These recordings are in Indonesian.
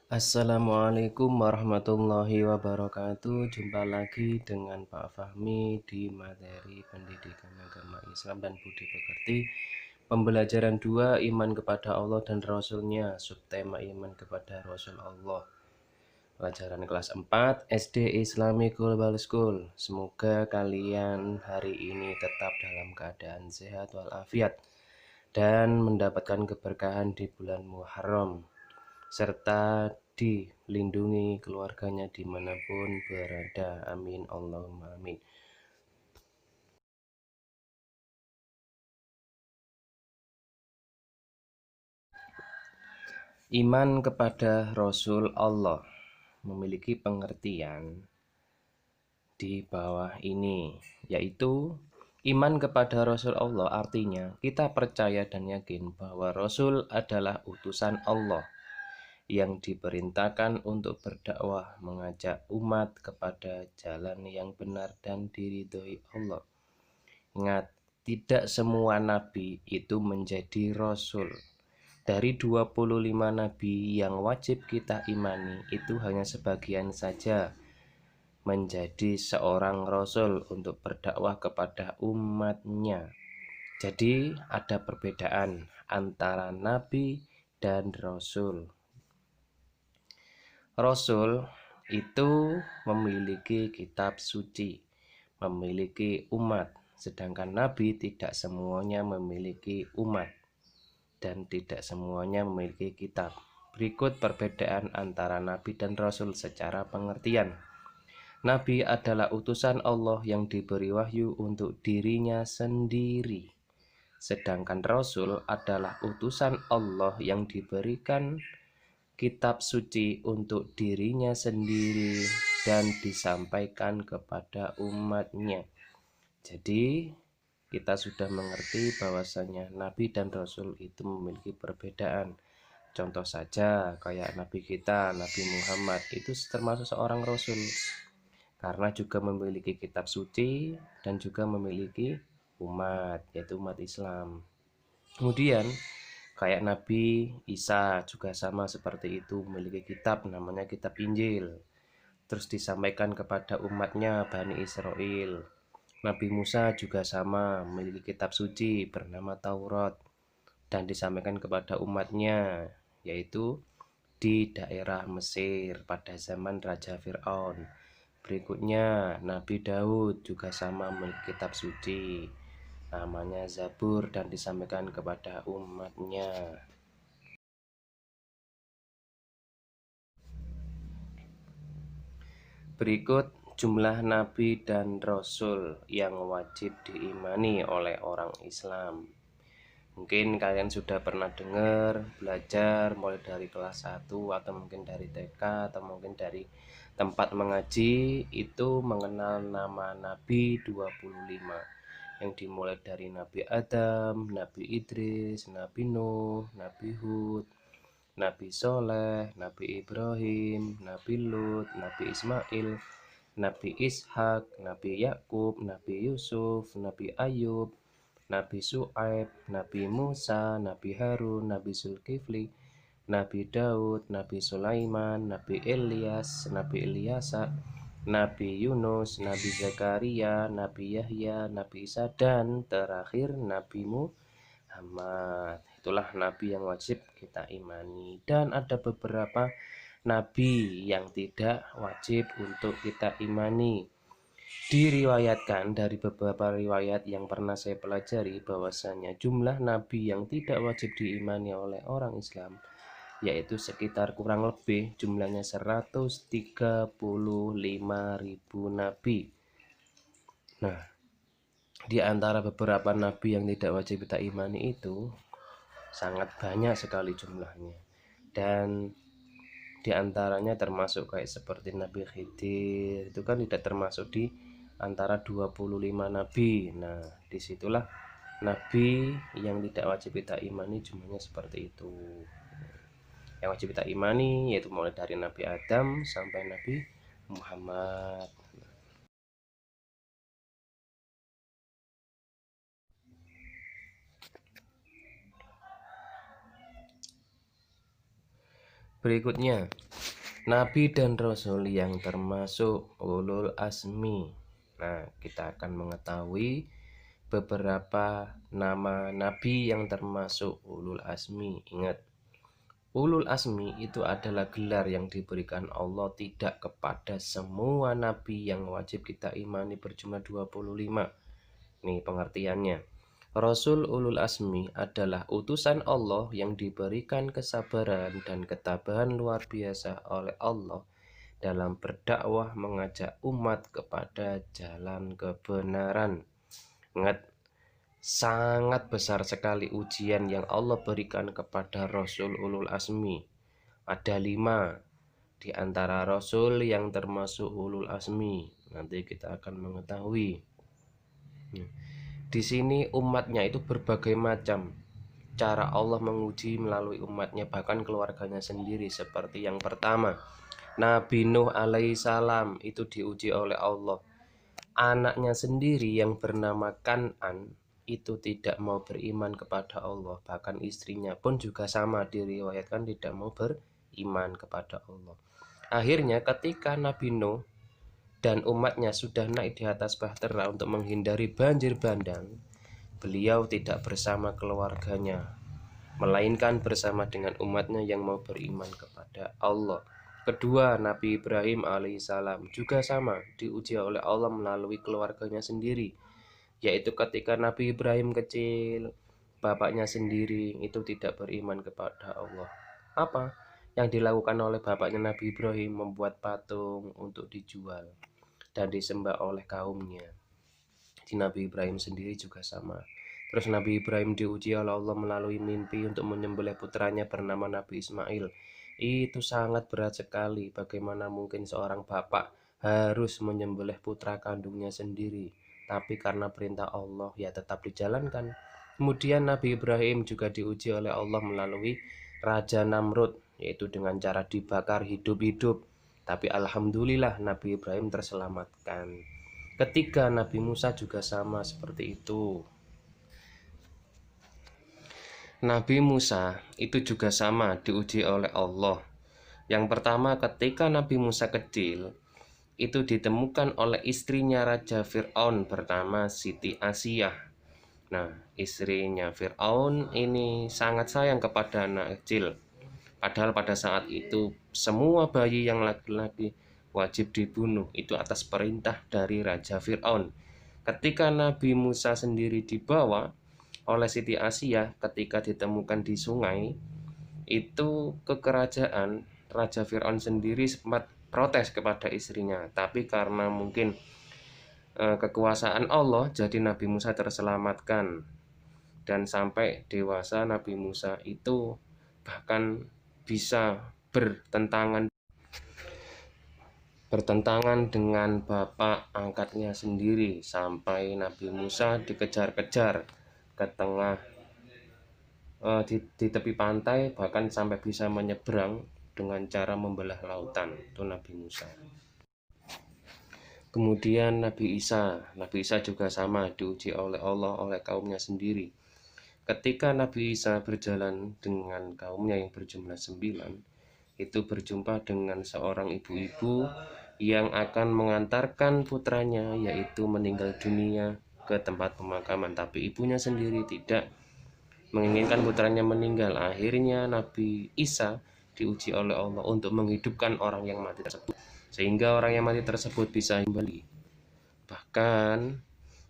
Assalamualaikum warahmatullahi wabarakatuh. Jumpa lagi dengan Pak Fahmi di materi pendidikan agama Islam dan budi pekerti. Pembelajaran 2, iman kepada Allah dan Rasulnya. Subtema iman kepada Rasul Allah. Pelajaran kelas 4 SD Islamic Global School. Semoga kalian hari ini tetap dalam keadaan sehat walafiat dan mendapatkan keberkahan di bulan Muharram, serta dilindungi keluarganya dimanapun berada. Amin Allahumma amin. Iman kepada Rasul Allah memiliki pengertian di bawah ini, yaitu iman kepada Rasul Allah artinya kita percaya dan yakin bahwa Rasul adalah utusan Allah yang diperintahkan untuk berdakwah, mengajak umat kepada jalan yang benar dan diridhoi Allah. Ingat, tidak semua nabi itu menjadi rasul. Dari 25 nabi yang wajib kita imani, itu hanya sebagian saja menjadi seorang rasul untuk berdakwah kepada umatnya. Jadi ada perbedaan antara nabi dan rasul. Rasul itu memiliki kitab suci, memiliki umat, sedangkan nabi tidak semuanya memiliki umat dan tidak semuanya memiliki kitab. Berikut perbedaan antara nabi dan rasul secara pengertian. Nabi adalah utusan Allah yang diberi wahyu untuk dirinya sendiri, sedangkan rasul adalah utusan Allah yang diberikan kitab suci untuk dirinya sendiri dan disampaikan kepada umatnya. Jadi kita sudah mengerti bahwasanya Nabi dan Rasul itu memiliki perbedaan. Contoh saja kayak Nabi kita, Nabi Muhammad itu termasuk seorang Rasul karena juga memiliki kitab suci dan juga memiliki umat, yaitu umat Islam. Kemudian kayak Nabi Isa juga sama seperti itu, memiliki kitab namanya kitab Injil, terus disampaikan kepada umatnya Bani Israel. Nabi Musa juga sama, memiliki kitab suci bernama Taurat dan disampaikan kepada umatnya, yaitu di daerah Mesir pada zaman Raja Fir'aun. Berikutnya Nabi Daud juga sama memiliki kitab suci namanya Zabur dan disampaikan kepada umatnya. Berikut jumlah nabi dan rasul yang wajib diimani oleh orang Islam. Mungkin kalian sudah pernah dengar, belajar mulai dari kelas 1 atau mungkin dari TK atau mungkin dari tempat mengaji itu mengenal nama Nabi 25 yang dimulai dari Nabi Adam, Nabi Idris, Nabi Nuh, Nabi Hud, Nabi Soleh, Nabi Ibrahim, Nabi Lut, Nabi Ismail, Nabi Ishak, Nabi Yakub, Nabi Yusuf, Nabi Ayub, Nabi Su'aib, Nabi Musa, Nabi Harun, Nabi Zulkifli, Nabi Daud, Nabi Sulaiman, Nabi Ilyas, Nabi Ilyasa, Nabi Yunus, Nabi Zakaria, Nabi Yahya, Nabi Isa, dan terakhir Nabi Muhammad. Itulah nabi yang wajib kita imani. Dan ada beberapa nabi yang tidak wajib untuk kita imani. Diriwayatkan dari beberapa riwayat yang pernah saya pelajari bahwasanya jumlah nabi yang tidak wajib diimani oleh orang Islam yaitu sekitar kurang lebih jumlahnya 135.000 nabi. Nah, di antara beberapa nabi yang tidak wajib kita imani itu sangat banyak sekali jumlahnya, dan di antaranya termasuk kayak seperti Nabi Khidir, itu kan tidak termasuk di antara 25 nabi. Nah, disitulah nabi yang tidak wajib kita imani jumlahnya seperti itu. Yang wajib kita imani yaitu mulai dari Nabi Adam sampai Nabi Muhammad. Berikutnya, Nabi dan Rasul yang termasuk ulul azmi. Nah, kita akan mengetahui beberapa nama nabi yang termasuk ulul azmi. Ingat, ulul azmi itu adalah gelar yang diberikan Allah tidak kepada semua nabi yang wajib kita imani berjumlah 25. Nih pengertiannya. Rasul ulul azmi adalah utusan Allah yang diberikan kesabaran dan ketabahan luar biasa oleh Allah dalam berdakwah mengajak umat kepada jalan kebenaran. Ingat, sangat besar sekali ujian yang Allah berikan kepada Rasul ulul azmi. Ada 5 di antara Rasul yang termasuk ulul azmi. Nanti kita akan mengetahui. Di sini umatnya itu berbagai macam. Cara Allah menguji melalui umatnya, bahkan keluarganya sendiri. Seperti yang pertama, Nabi Nuh alaihissalam itu diuji oleh Allah. Anaknya sendiri yang bernama Kan'an itu tidak mau beriman kepada Allah. Bahkan istrinya pun juga sama, diriwayatkan tidak mau beriman kepada Allah. Akhirnya ketika Nabi Nuh dan umatnya sudah naik di atas bahtera untuk menghindari banjir bandang, beliau tidak bersama keluarganya, melainkan bersama dengan umatnya yang mau beriman kepada Allah. Kedua, Nabi Ibrahim alaihissalam juga sama, diuji oleh Allah melalui keluarganya sendiri, yaitu ketika Nabi Ibrahim kecil, bapaknya sendiri itu tidak beriman kepada Allah. Apa yang dilakukan oleh bapaknya Nabi Ibrahim? Membuat patung untuk dijual dan disembah oleh kaumnya. Di Nabi Ibrahim sendiri juga sama. Terus Nabi Ibrahim diuji oleh Allah melalui mimpi untuk menyembelih putranya bernama Nabi Ismail. Itu sangat berat sekali. Bagaimana mungkin seorang bapak harus menyembelih putra kandungnya sendiri? Tapi karena perintah Allah ya tetap dijalankan. Kemudian Nabi Ibrahim juga diuji oleh Allah melalui Raja Namrud, yaitu dengan cara dibakar hidup-hidup. Tapi alhamdulillah Nabi Ibrahim terselamatkan. Ketiga, Nabi Musa juga sama seperti itu. Nabi Musa itu juga sama diuji oleh Allah. Yang pertama, ketika Nabi Musa kecil, itu ditemukan oleh istrinya Raja Fir'aun bernama Siti Asiyah. Nah, istrinya Fir'aun ini sangat sayang kepada anak kecil. Padahal pada saat itu semua bayi yang laki-laki wajib dibunuh, itu atas perintah dari Raja Fir'aun. Ketika Nabi Musa sendiri dibawa oleh Siti Asiyah ketika ditemukan di sungai, itu ke kerajaan, Raja Fir'aun sendiri sempat protes kepada istrinya. Tapi karena mungkin kekuasaan Allah, jadi Nabi Musa terselamatkan. Dan sampai dewasa Nabi Musa itu bahkan bisa bertentangan dengan bapak angkatnya sendiri, sampai Nabi Musa dikejar-kejar ke tengah di tepi pantai, bahkan sampai bisa menyeberang dengan cara membelah lautan. Itu Nabi Musa. Kemudian Nabi Isa juga sama diuji oleh Allah, oleh kaumnya sendiri. Ketika Nabi Isa berjalan dengan kaumnya yang berjumlah 9, itu berjumpa dengan seorang ibu-ibu yang akan mengantarkan putranya, yaitu meninggal dunia, ke tempat pemakaman. Tapi ibunya sendiri tidak menginginkan putranya meninggal. Akhirnya Nabi Isa diuji oleh Allah untuk menghidupkan orang yang mati tersebut, sehingga orang yang mati tersebut bisa kembali. Bahkan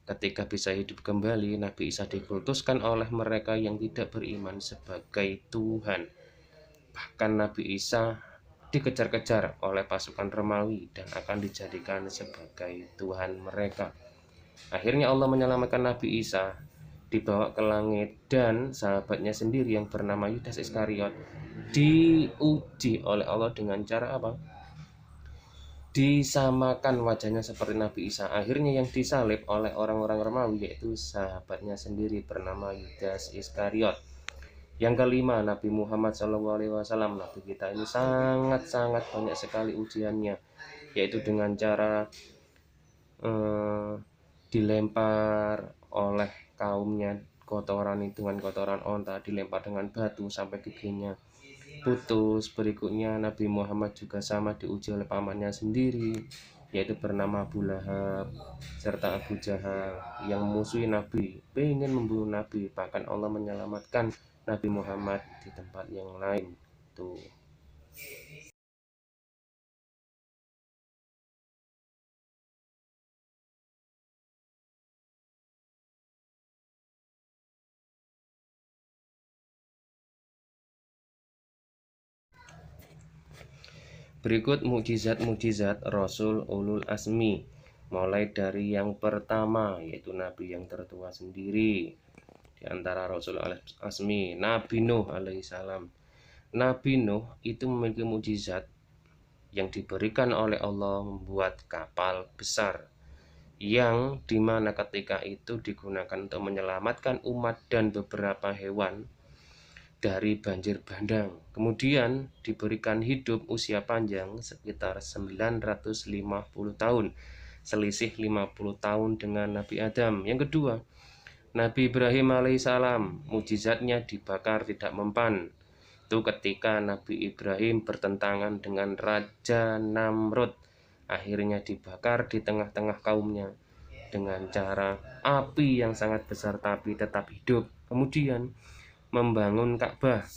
ketika bisa hidup kembali, Nabi Isa dikultuskan oleh mereka yang tidak beriman sebagai Tuhan. Bahkan Nabi Isa dikejar-kejar oleh pasukan Romawi dan akan dijadikan sebagai Tuhan mereka. Akhirnya Allah menyelamatkan Nabi Isa, dibawa ke langit, dan sahabatnya sendiri yang bernama Yudas Iskariot diuji oleh Allah dengan cara apa? Disamakan wajahnya seperti Nabi Isa. Akhirnya yang disalib oleh orang-orang Romawi yaitu sahabatnya sendiri bernama Yudas Iskariot. Yang kelima, Nabi Muhammad SAW. Nabi kita ini sangat-sangat banyak sekali ujiannya, yaitu dengan cara dilempar oleh kaumnya kotoran, dengan kotoran onta, dilempar dengan batu sampai giginya putus. Berikutnya Nabi Muhammad juga sama diuji oleh pamannya sendiri, yaitu bernama Abu Lahab serta Abu Jahal yang memusuhi Nabi, ingin membunuh Nabi. Bahkan Allah menyelamatkan Nabi Muhammad di tempat yang lain. Tuh. Berikut mukjizat-mukjizat Rasul Ulul Azmi, mulai dari yang pertama, yaitu Nabi yang tertua sendiri di antara Rasul Ulul Azmi, Nabi Nuh alaihissalam. Nabi Nuh itu memiliki mukjizat yang diberikan oleh Allah, membuat kapal besar yang dimana ketika itu digunakan untuk menyelamatkan umat dan beberapa hewan dari banjir bandang. Kemudian diberikan hidup usia panjang sekitar 950 tahun, selisih 50 tahun dengan Nabi Adam. Yang kedua, Nabi Ibrahim alaihissalam, mukjizatnya dibakar tidak mempan. Itu ketika Nabi Ibrahim bertentangan dengan Raja Namrud, akhirnya dibakar di tengah-tengah kaumnya dengan cara api yang sangat besar tapi tetap hidup. Kemudian membangun Ka'bah,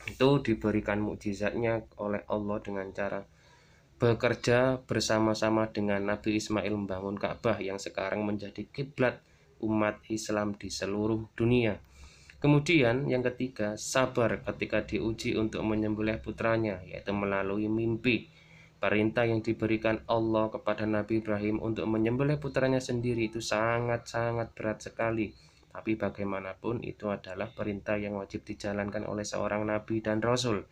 itu diberikan mukjizatnya oleh Allah dengan cara bekerja bersama-sama dengan Nabi Ismail membangun Ka'bah yang sekarang menjadi kiblat umat Islam di seluruh dunia. Kemudian yang ketiga, sabar ketika diuji untuk menyembelih putranya, yaitu melalui mimpi. Perintah yang diberikan Allah kepada Nabi Ibrahim untuk menyembelih putranya sendiri itu sangat-sangat berat sekali. Tapi bagaimanapun itu adalah perintah yang wajib dijalankan oleh seorang nabi dan rasul.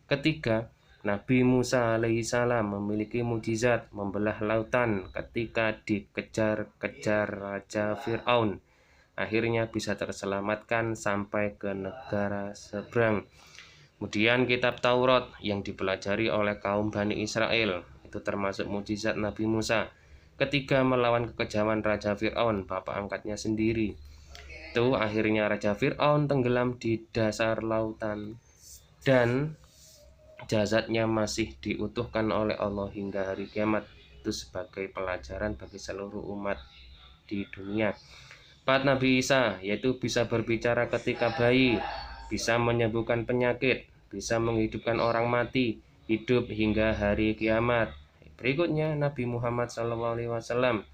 Ketiga, Nabi Musa alaihissalam memiliki mukjizat membelah lautan ketika dikejar-kejar Raja Fir'aun. Akhirnya bisa terselamatkan sampai ke negara seberang. Kemudian kitab Taurat yang dipelajari oleh kaum Bani Israel, itu termasuk mukjizat Nabi Musa ketika melawan kekejaman Raja Fir'aun, bapak angkatnya sendiri. Itu akhirnya Raja Fir'aun tenggelam di dasar lautan dan jasadnya masih diutuhkan oleh Allah hingga hari kiamat. Itu sebagai pelajaran bagi seluruh umat di dunia. 4. Nabi Isa, yaitu bisa berbicara ketika bayi, bisa menyembuhkan penyakit, bisa menghidupkan orang mati, hidup hingga hari kiamat. Berikutnya Nabi Muhammad SAW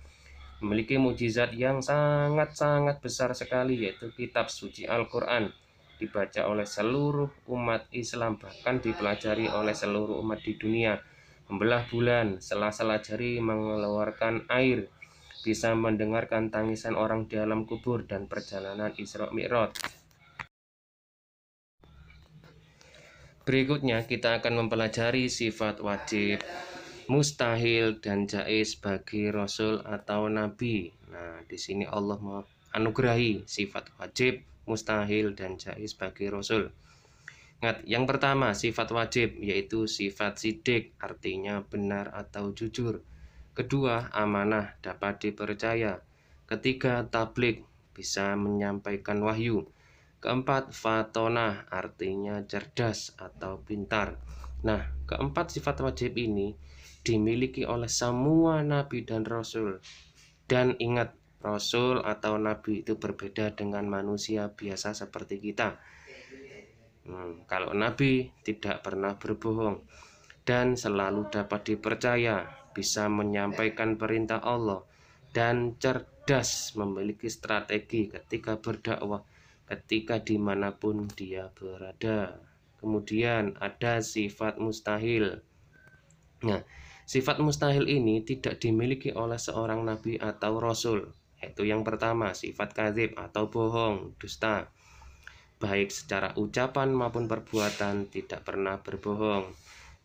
memiliki mukjizat yang sangat-sangat besar sekali, yaitu kitab suci Al-Quran, dibaca oleh seluruh umat Islam, bahkan dipelajari oleh seluruh umat di dunia. Membelah bulan, sela-sela jari mengeluarkan air, bisa mendengarkan tangisan orang di alam kubur, dan perjalanan Isra Mi'raj. Berikutnya kita akan mempelajari sifat wajib, mustahil, dan jaiz bagi Rasul atau Nabi. Nah, di sini Allah menganugerahi sifat wajib, mustahil, dan jaiz bagi Rasul. Ingat, yang pertama sifat wajib yaitu sifat sidik, artinya benar atau jujur. Kedua, amanah, dapat dipercaya. Ketiga, tabligh, bisa menyampaikan wahyu. Keempat, fatonah, artinya cerdas atau pintar. Nah, keempat sifat wajib ini dimiliki oleh semua nabi dan rasul. Dan ingat, rasul atau nabi itu berbeda dengan manusia biasa seperti kita. Kalau nabi tidak pernah berbohong dan selalu dapat dipercaya, bisa menyampaikan perintah Allah, dan cerdas, memiliki strategi ketika berdakwah, ketika dimanapun dia berada. Kemudian ada sifat mustahil. Nah, sifat mustahil ini tidak dimiliki oleh seorang nabi atau rasul, yaitu yang pertama sifat kadzib atau bohong, dusta, baik secara ucapan maupun perbuatan, tidak pernah berbohong.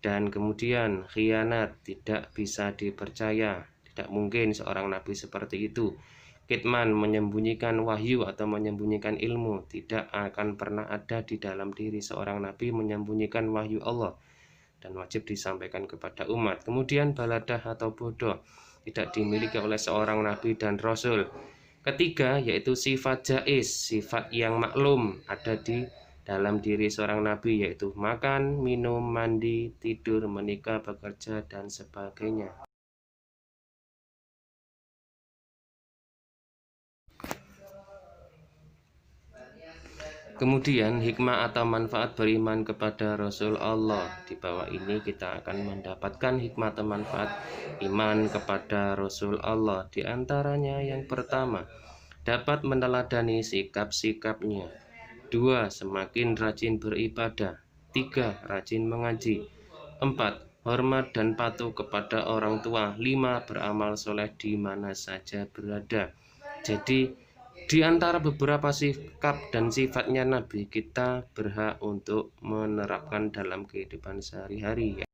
Dan kemudian khianat, tidak bisa dipercaya, tidak mungkin seorang nabi seperti itu. Kitman, menyembunyikan wahyu atau menyembunyikan ilmu, tidak akan pernah ada di dalam diri seorang nabi menyembunyikan wahyu Allah, dan wajib disampaikan kepada umat. Kemudian baladah atau bodoh, tidak dimiliki oleh seorang nabi dan rasul. Ketiga yaitu sifat jaiz, sifat yang maklum, ada di dalam diri seorang nabi, yaitu makan, minum, mandi, tidur, menikah, bekerja, dan sebagainya. Kemudian hikmah atau manfaat beriman kepada Rasul Allah. Di bawah ini kita akan mendapatkan hikmah atau manfaat iman kepada Rasul Allah. Di antaranya yang pertama, dapat meneladani sikap-sikapnya. 2. Semakin rajin beribadah. 3. Rajin mengaji. 4. Hormat dan patuh kepada orang tua. 5. Beramal soleh di mana saja berada. Jadi di antara beberapa sikap dan sifatnya Nabi, kita berhak untuk menerapkan dalam kehidupan sehari-hari.